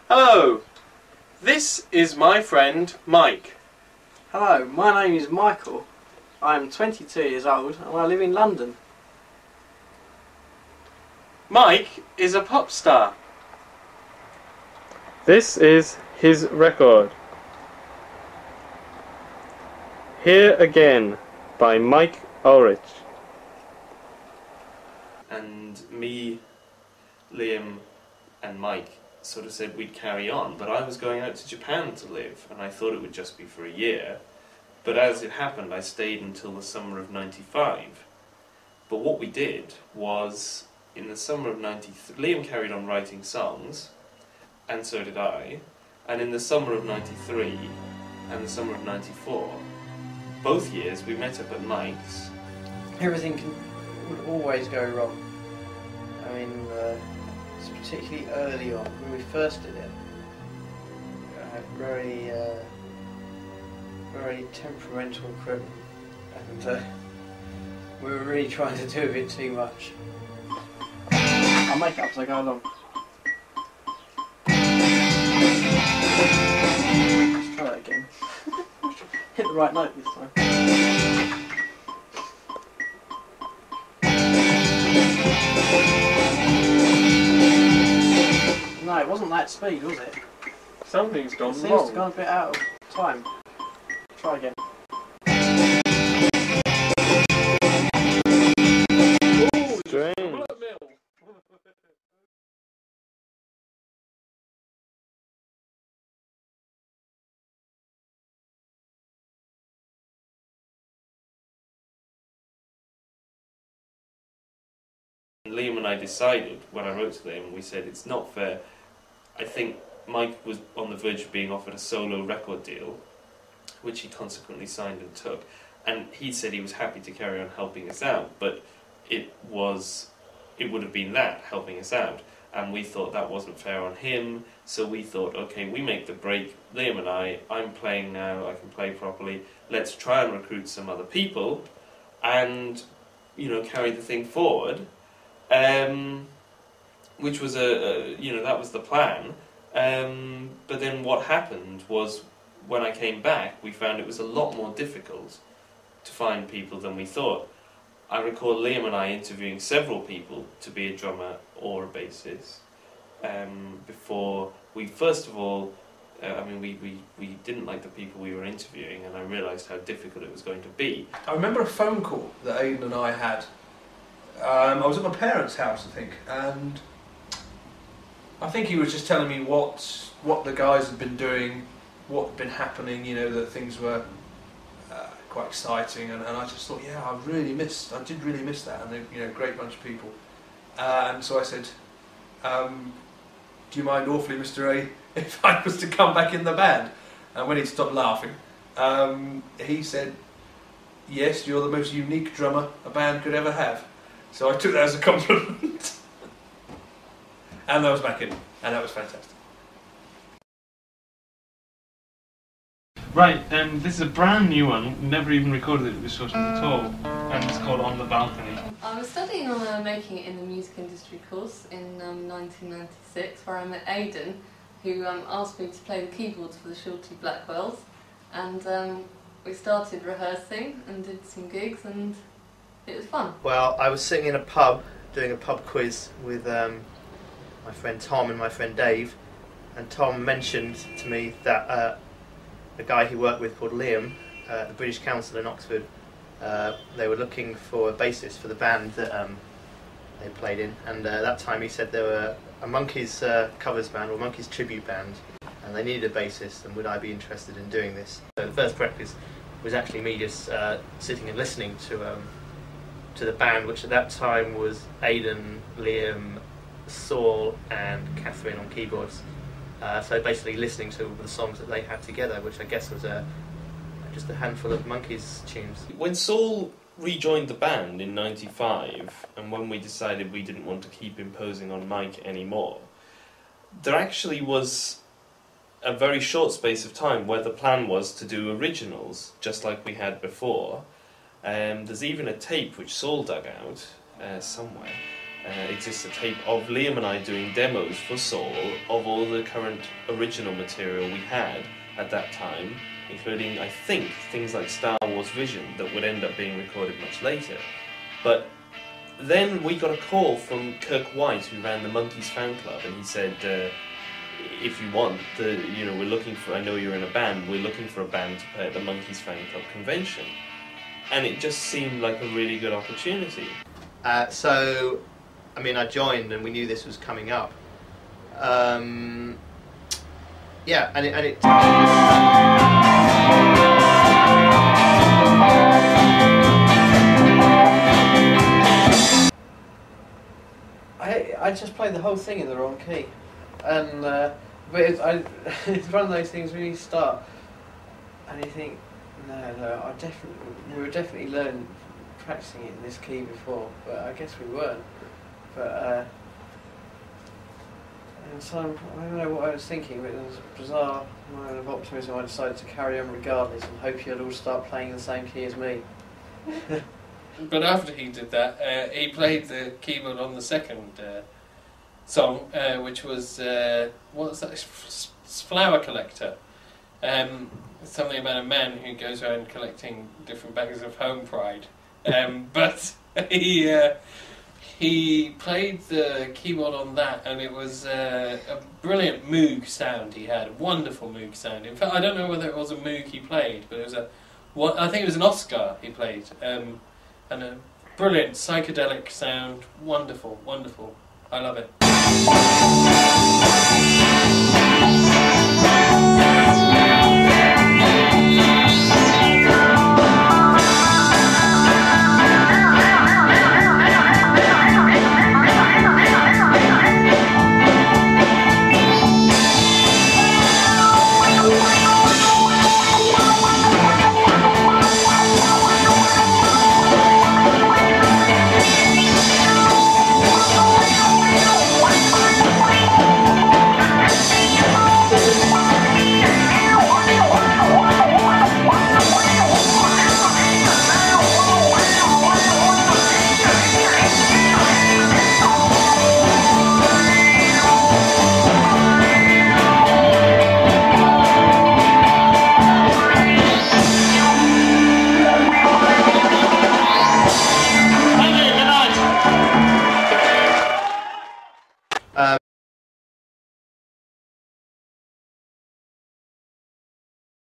Hello, this is my friend Mike. Hello, my name is Michael. I am 22 years old and I live in London. Mike is a pop star. This is his record. Here Again by Mike Ulrich. And me, Liam and Mike sort of said we'd carry on, but I was going out to Japan to live and I thought it would just be for a year. But as it happened, I stayed until the summer of '95. But what we did was, in the summer of '93, Liam carried on writing songs, and so did I. And in the summer of '93 and the summer of '94, both years we met up at Mike's. Everything would always go wrong. I mean, particularly early on, when we first did it, I had very temperamental crew, and we were really trying to do a bit too much. I'll make up as I go along. Let's try that again. Hit the right note this time. No, it wasn't that speed, was it? Something's gone wrong. It seems to have gone a bit out of time. Try again. Ooh, strange. Liam and I decided, when I wrote to Liam, we said it's not fair. I think Mike was on the verge of being offered a solo record deal, which he consequently signed and took. And he said he was happy to carry on helping us out, but it would have been that, helping us out. And we thought that wasn't fair on him, so we thought, okay, we make the break, Liam and I'm playing now, I can play properly, let's try and recruit some other people, and, you know, carry the thing forward. Which was that was the plan. But then what happened was, when I came back, we found it was a lot more difficult to find people than we thought. I recall Liam and I interviewing several people to be a drummer or a bassist before we, first of all, we didn't like the people we were interviewing, and I realised how difficult it was going to be. I remember a phone call that Aidan and I had. I was at my parents' house, I think, and I think he was just telling me what the guys had been doing, what had been happening, you know, that things were quite exciting, and I just thought, yeah, I did really miss that, and they, you know, great bunch of people. And so I said, do you mind awfully, Mr. A, if I was to come back in the band? And when he stopped laughing, he said, yes, you're the most unique drummer a band could ever have. So I took that as a compliment. And I was back in, and that was fantastic. Right, this is a brand new one, never even recorded it with Shorty at all, and it's called On the Balcony. I was studying on Making It in the Music Industry course in 1996, where I met Aidan, who asked me to play the keyboards for the Shorty Blackwells, and we started rehearsing and did some gigs, and it was fun. Well, I was sitting in a pub, doing a pub quiz with my friend Tom and my friend Dave, and Tom mentioned to me that a guy he worked with called Liam, at the British Council in Oxford, they were looking for a bassist for the band that they played in, and at that time he said they were a Monkeys covers band, or Monkeys tribute band, and they needed a bassist, and would I be interested in doing this? So the first practice was actually me just sitting and listening to the band, which at that time was Aidan, Liam, Saul and Catherine on keyboards. So basically listening to the songs that they had together, which I guess was just a handful of Monkeys tunes. When Saul rejoined the band in '95, and when we decided we didn't want to keep imposing on Mike anymore, there actually was a very short space of time where the plan was to do originals, just like we had before. There's even a tape which Saul dug out somewhere, exists a tape of Liam and I doing demos for Soul of all the current original material we had at that time, including, I think, things like Star Wars Vision that would end up being recorded much later. But then we got a call from Kirk White, who ran the Monkeys fan club, and he said, if you want, we're looking for, I know you're in a band, we're looking for a band to play at the Monkeys fan club convention. And it just seemed like a really good opportunity. So, I mean, I joined and we knew this was coming up. Yeah, and it I just played the whole thing in the wrong key, and but it's one of those things when you start and you think, no, we were definitely learning, practicing it in this key before, but I guess we weren't. But and so I don't know what I was thinking, but it was a bizarre moment of optimism. I decided to carry on regardless and hope you'd all start playing the same key as me. But after he did that, he played the keyboard on the second song, which was, what was that? Flower Collector. Something about a man who goes around collecting different bags of home pride. But he played the keyboard on that, and it was a brilliant Moog sound he had, a wonderful Moog sound. In fact, I don't know whether it was a Moog he played, but it was I think it was an Oscar he played. And a brilliant psychedelic sound, wonderful, wonderful. I love it.